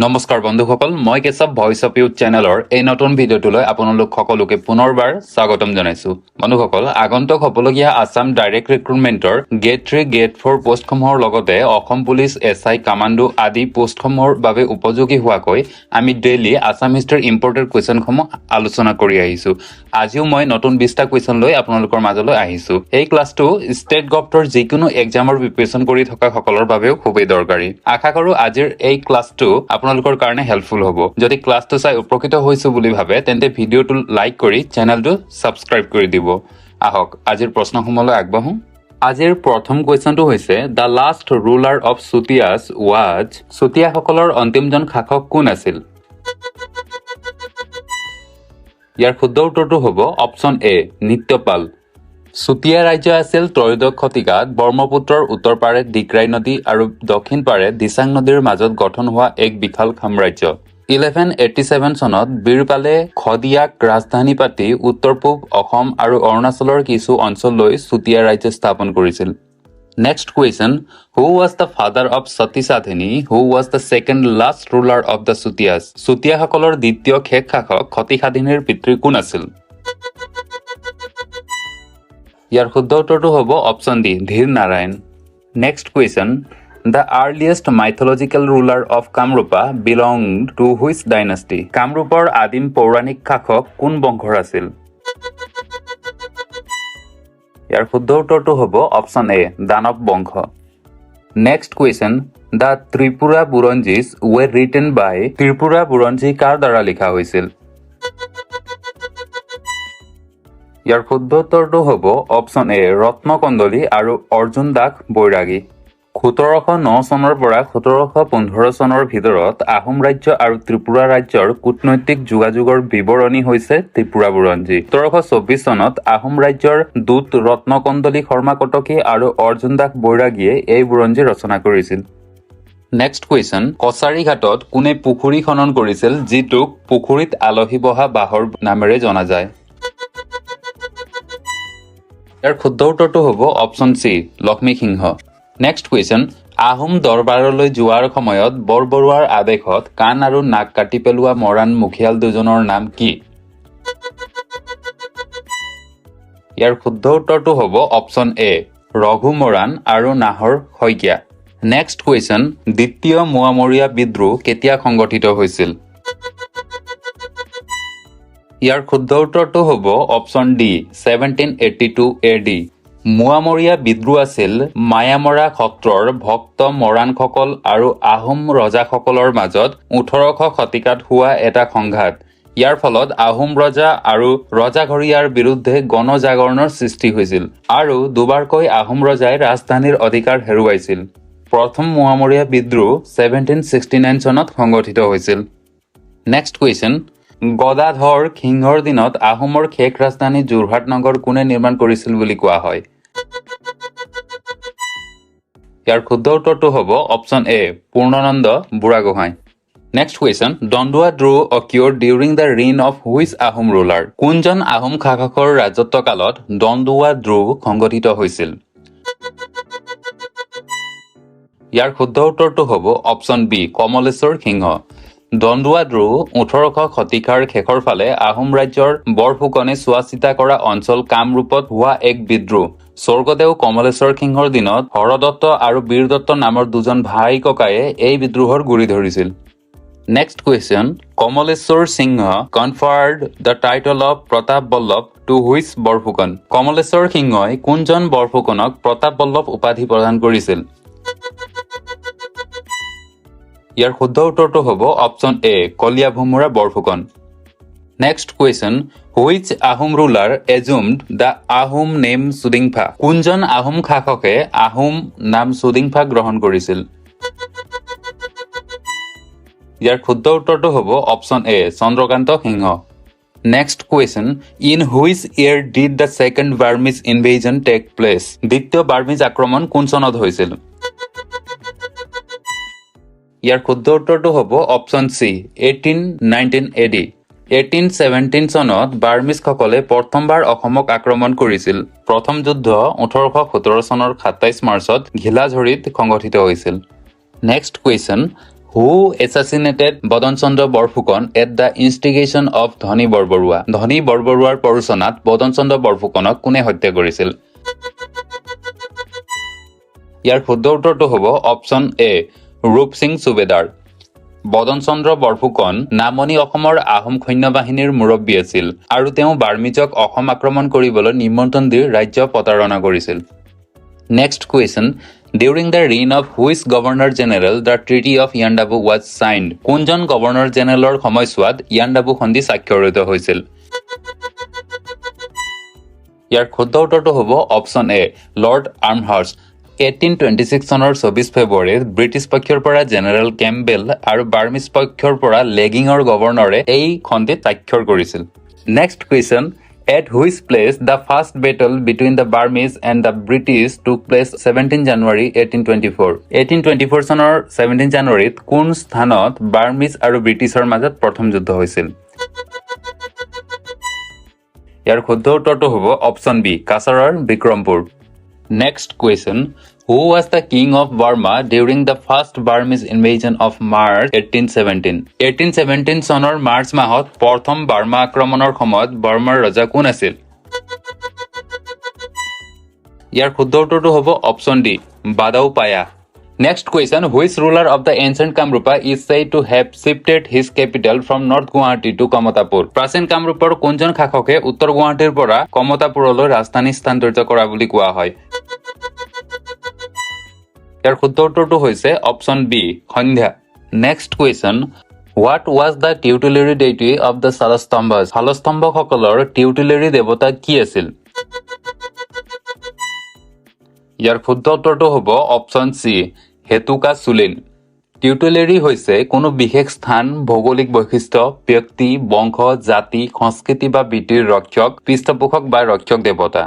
নমস্কাৰ বন্ধুসকল মই কেশব ভয়েস অফ ইউথ চেনেলৰ এই নতুন ভিডিঅ'টোলৈ আপোনালোক সকলোকে পুনৰবাৰ স্বাগতম জনাইছো বন্ধুসকল আগন্তুক হ'বলগীয়া আসাম ডাইৰেক্ট ৰিক্ৰুটমেন্টৰ গেট 3 গেট 4 পোষ্টসমূহৰ লগতে অসম পুলিচ এসআই কমান্ডো আদি পোষ্টসমূহৰ বাবে উপযোগী হোৱাকৈ আমি ডেইলি আসাম হিষ্ট্ৰীৰ ইম্পৰ্টেন্ট কুৱেশ্যনসমূহ আলোচনা কৰি আহিছো আজিও মই নতুন 20টা কুৱেশ্যন লৈ আপোনালোকৰ মাজলৈ আহিছো এই ক্লাছটো ষ্টেট গভৰ্ণৰ যিকোনো এক্সামৰ প্ৰিপাৰেচন কৰি থকা সকলৰ বাবেও খুবেই দৰকাৰী আশা কৰো আজিৰ এই ক্লাছটো আপোনালোকৰ কাৰণে হেল্পফুল হ'ব যদি ক্লাছটো চাই উপকৃত হৈছো বুলি ভাবে তেন্তে ভিডিঅ'টো লাইক কৰি চেনেলটো সাবস্ক্ৰাইব কৰি দিব আহক আজিৰ প্ৰশ্নসমূহলৈ আগবাঢ়ো আজিৰ প্ৰথম কুৱেশ্যনটো হৈছে দা লাষ্ট ৰুলাৰ অফ চুটিয়াছ ৱাজ চুটিয়াসকলৰ অন্তিমজন শাসক কোন আছিল ইয়াৰ শুদ্ধ উত্তৰটো হ'ব অপচন এ নিত্যপাল চুটিয়া ৰাজ্য আছিল ত্ৰয়োদশ শতিকাত ব্ৰহ্মপুত্ৰৰ উত্তৰ পাৰে ডিক্ৰাই নদী আৰু দক্ষিণ পাৰে দিচাং নদীৰ মাজত গঠন হোৱা এক বিশাল সাম্ৰাজ্য 1187 চনত বীৰপালে খদিয়াক ৰাজধানী পাতি উত্তৰ পূব অসম আৰু অৰুণাচলৰ কিছু অঞ্চললৈ চুটিয়া ৰাজ্য স্থাপন কৰিছিল next question who was the father of Sati Sadhini who was the second last ruler of the Chutiyas চুটিয়াসকলৰ দ্বিতীয় শেষ শাসক সতী সাধিনীৰ পিতৃ কোন আছিল ইয়াৰ শুদ্ধ উত্তৰটো হ'ব option D Dhir Narayan next question the earliest mythological ruler of Kamrupa belong to which dynasty কামৰূপৰ আদিম পৌৰাণিক শাসক কোন বংশৰ আছিল ইয়াৰ শুদ্ধ উত্তৰটো হ'ব অপচন এ দানৱ বংশ next question the Tripura Buranjis were written by Tripura বুৰঞ্জী কাৰ দ্বাৰা লিখা হৈছিল ইয়াৰ শুদ্ধ উত্তৰটো হ'ব অপচন এ ৰত্নকন্দলী আৰু অৰ্জুন দাস বৈৰাগী 1709 চনৰ পৰা 1715 চনৰ ভিতৰত আহোম ৰাজ্য আৰু ত্ৰিপুৰা ৰাজ্যৰ কূটনৈতিক যোগাযোগৰ বিৱৰণী হৈছে ত্ৰিপুৰা বুৰঞ্জী 1724 চনত আহোম ৰাজ্যৰ দূত ৰত্নকন্দলী শৰ্মা কটকী আৰু অৰ্জুন দাস বৈৰাগীয়ে এই বুৰঞ্জী ৰচনা কৰিছিল নেক্সট কুৱেশ্যন কছাৰী ঘাটত কোনে পুখুৰী খনন কৰিছিল যিটোক পুখুৰীত আলহী বহা বাহৰ নামেৰে জনা যায় ইয়াৰ শুদ্ধ উত্তৰটো হ'ব অপচন চি লক্ষ্মী সিংহ নেক্সট কুৱেশ্যন আহোম দৰবাৰলৈ যোৱাৰ সময়ত বৰবৰুৱাৰ আদেশত কাণ আৰু নাক কাটি পেলোৱা মৰাণ মুখিয়াল দুজনৰ নাম কি ইয়াৰ শুদ্ধ উত্তৰটো হ'ব অপচন এ ৰঘু মৰাণ আৰু নাহৰ শইকীয়া নেক্সট কুৱেশ্যন দ্বিতীয় মোৱামৰীয়া বিদ্ৰোহ কেতিয়া সংগঠিত হৈছিল ইয়াৰ শুদ্ধ উত্তৰটো হ'ব অপচন ডি 1782 AD মোৱামৰীয়া বিদ্ৰোহ আছিল মায়ামৰা সত্ৰৰ ভক্ত মৰাণসকল আৰু আহোম ৰজাসকলৰ মাজত 1800 শতিকাত হোৱা এটা সংঘাত ইয়াৰ ফলত আহোম ৰজা আৰু ৰজাঘৰীয়াৰ বিৰুদ্ধে গণজাগৰণৰ সৃষ্টি হৈছিল আৰু দুবাৰকৈ আহোম ৰজাই ৰাজধানীৰ অধিকাৰ হেৰুৱাইছিল প্ৰথম মোৱামৰীয়া বিদ্ৰোহ 1769 চনত সংগঠিত হৈছিল নেক্সট কুৱেশ্যন গদাধৰ সিংহৰ দিনত আহোমৰ শেষ ৰাজধানী যোৰহাট নগৰ কোনে নিৰ্মাণ কৰিছিল বুলি কোৱা হয় ইয়াৰ শুদ্ধ উত্তৰটো হ'ব option A Purnananda Burhagohain next question Dandua Drou occurred during the reign of which Ahom ruler কোনজন আহোম শাসকৰ ৰাজত্বকালত দণ্ডুৱা ড্ৰু সংগঠিত হৈছিল ইয়াৰ শুদ্ধ উত্তৰটো হ'ব অপচন বি কমলেশ্বৰ সিংহ দণ্ডুৱা ড্ৰু 1800 শতিকাৰ শেষৰ ফালে আহোম ৰাজ্যৰ বৰফুকনে চোৱা চিতা কৰা অঞ্চল কামৰূপত হোৱা এক বিদ্ৰোহ স্বৰ্গদেউ কমলেশ্বৰ সিংহৰ দিনত হৰদত্ত আৰু বীৰদত্ত নামৰ দুজন ভাই ককায়ে এই বিদ্ৰোহৰ গুৰি ধৰিছিল next question Kamaleswar Singha conferred the title of Pratap Ballabh to which Borphukan Kamaleswar সিংহই কোনজন বৰফুকনক প্ৰতাপ বল্লভ উপাধি প্ৰদান কৰিছিল ইয়াৰ শুদ্ধ উত্তৰটো হ'ব option A Kalia Bhomora Borphukan next question which Ahom ruler assumed the Ahom name Sudingphaa কোনজন আহোম শাসকে আহোম নাম চুদিংফা গ্ৰহণ কৰিছিল ইয়াৰ শুদ্ধ উত্তৰটো হ'ব option A Chandrakanta Singha next question in which year did the second Burmese invasion take place দ্বিতীয় বাৰ্মিজ আক্ৰমণ কোন চনত হৈছিল ইয়াৰ শুদ্ধ উত্তৰটো হ'ব অপচন চি 1819 AD 1817 চনত বাৰ্মিজসকলে প্ৰথমবাৰ অসমক আক্ৰমণ কৰিছিল প্ৰথম যুদ্ধ 1817 চনৰ 27 মাৰ্চত ঘিলাঝৰিত সংঘটিত হৈছিল next question Who assassinated Badan Chandra Borfukan at the instigation of Dhoni Borbarua? Dhoni Borbaruar পৰোচনাত Badan Chandra Borfukanক কোনে হত্যা কৰিছিল? ইয়াৰ শুদ্ধ উত্তৰটো হ'ব অপচন এ ৰূপ সিং সুবেদাৰ। বদন চন্দ্ৰ বৰফুকন নামনি অসমৰ আহোম সৈন্য বাহিনীৰ মুৰব্বী আছিল আৰু তেওঁ বাৰ্মিজক অসম আক্ৰমণ কৰিবলৈ নিমন্ত্ৰণ দি ৰাজ্য প্ৰতাৰণা কৰিছিল। Next question, during the reign of which governor general the treaty of Yandabo was child? কোনজন গভৰ্ণৰ জেনেৰেলৰ সময়ছোৱাত ইয়াণ্ডাবু সন্ধি স্বাক্ষৰিত হৈছিল? ইয়াৰ শুদ্ধ উত্তৰটো হ'ব অপচন এ লৰ্ড আৰ্মহাৰ্ষ্ট। 1826 চনৰ 24 ফেব্ৰুৱাৰীত ব্ৰিটিছ পক্ষৰ পৰা জেনেৰেল কেম্পবেল আৰু বাৰ্মিজ পক্ষৰ পৰা লেগিঙৰ গভৰ্ণৰে এই সন্ধিত স্বাক্ষৰ কৰিছিল। Next question, at which place the first battle between the Burmese and the British টুক প্লেচ 17 জানুৱাৰী 1824? 1824 চনৰ 17 জানুৱাৰীত কোন স্থানত বাৰ্মিজ আৰু ব্ৰিটিছৰ মাজত প্ৰথম যুদ্ধ হৈছিল? ইয়াৰ শুদ্ধ উত্তৰটো হ'ব অপচন বি কাছাৰৰ Bikrampur. Next question, who was the king of Burma during the first Burmese invasion of March 1817? 1817 চনৰ মাৰ্চ মাহত প্ৰথম বাৰ্মা আক্ৰমণৰ সময়ত বাৰ্মাৰ ৰজা কোন আছিল? ইয়াৰ শুদ্ধ উত্তৰটো হ'ব option D Badaupaya. Next question, which ruler of the ancient Kamrupa is said to have shifted his capital from North Guwahati to Kamatapur? প্ৰাচীন কামৰূপৰ কোনজন শাসকে উত্তৰ গুৱাহাটীৰ পৰা কমতাপুৰলৈ ৰাজধানী স্থানান্তৰিত কৰা বুলি কোৱা হয়? ইয়াৰ শুদ্ধ উত্তৰটো হৈছে option B Sandhya. Next question, what was the tutelary deity of the Salastambhas? শালস্তম্ভসকলৰ টিউটেলাৰী দেৱতা কি আছিল? ইয়াৰ শুদ্ধ উত্তৰটো হ'ব অপচন চি হেতুকা চুলিন। টিউটেলাৰী হৈছে কোনো বিশেষ স্থান, ভৌগোলিক বৈশিষ্ট্য, ব্যক্তি, বংশ, জাতি, সংস্কৃতি বা বৃত্তিৰ ৰক্ষক, পৃষ্ঠপোষক বা ৰক্ষক দেৱতা।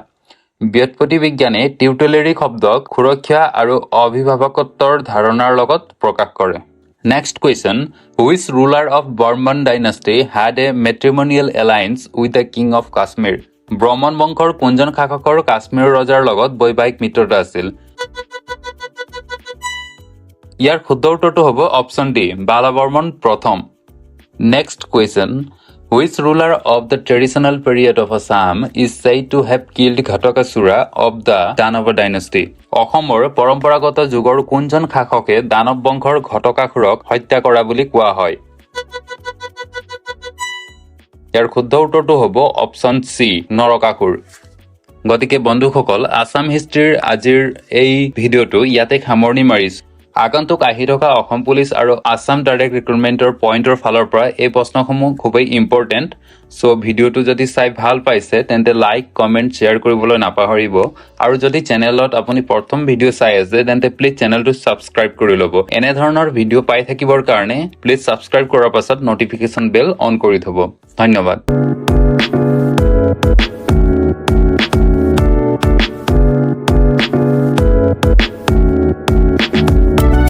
ব্যুৎপত্তি বিজ্ঞানে টিউটেলাৰী শব্দক সুৰক্ষা আৰু অভিভাৱকত্বৰ ধাৰণাৰ লগত প্ৰকাশ কৰে। Next question, which ruler of Barman dynasty had a matrimonial alliance with the king of Kashmir? ব্ৰহ্মণ বংশৰ কোনজন শাসকৰ কাশ্মীৰ ৰজাৰ লগত বৈবাহিক মিত্ৰতা আছিল? ইয়াৰ শুদ্ধ উত্তৰটো হ'ব অপচন ডি বালাবৰ্মন প্ৰথম। Next question, which ruler of the traditional period of Assam is said to have killed Ghatakasura of the Danava dynasty? অসমৰ পৰম্পৰাগত যুগৰ কোনজন শাসকে দানৱ বংশৰ ঘটকাসুৰক হত্যা কৰা বুলি কোৱা হয়? ইয়াৰ শুদ্ধ উত্তৰটো হ'ব অপচন চি নৰকাসুৰ। গতিকে বন্ধুসকল, আছাম হিষ্ট্ৰীৰ আজিৰ এই ভিডিঅ'টো ইয়াতে সামৰণি মাৰিছো। আগন্তুক আহি থকা অসম পুলিচ আৰু আছাম ডাইৰেক্ট ৰিক্ৰুটমেণ্টৰ পইণ্টৰ ফালৰ পৰা এই প্ৰশ্নসমূহ খুবেই ইম্পৰ্টেণ্ট। চ' ভিডিঅ'টো যদি চাই ভাল পাইছে তেন্তে লাইক, কমেণ্ট, শ্বেয়াৰ কৰিবলৈ নাপাহৰিব। আৰু যদি চেনেলত আপুনি প্ৰথম ভিডিঅ' চাই আছে তেন্তে প্লিজ চেনেলটো ছাবস্ক্ৰাইব কৰি ল'ব। এনেধৰণৰ ভিডিঅ' পাই থাকিবৰ কাৰণে প্লিজ ছাবস্ক্ৰাইব কৰাৰ পাছত নটিফিকেশ্যন বেল অন কৰি থ'ব। ধন্যবাদ।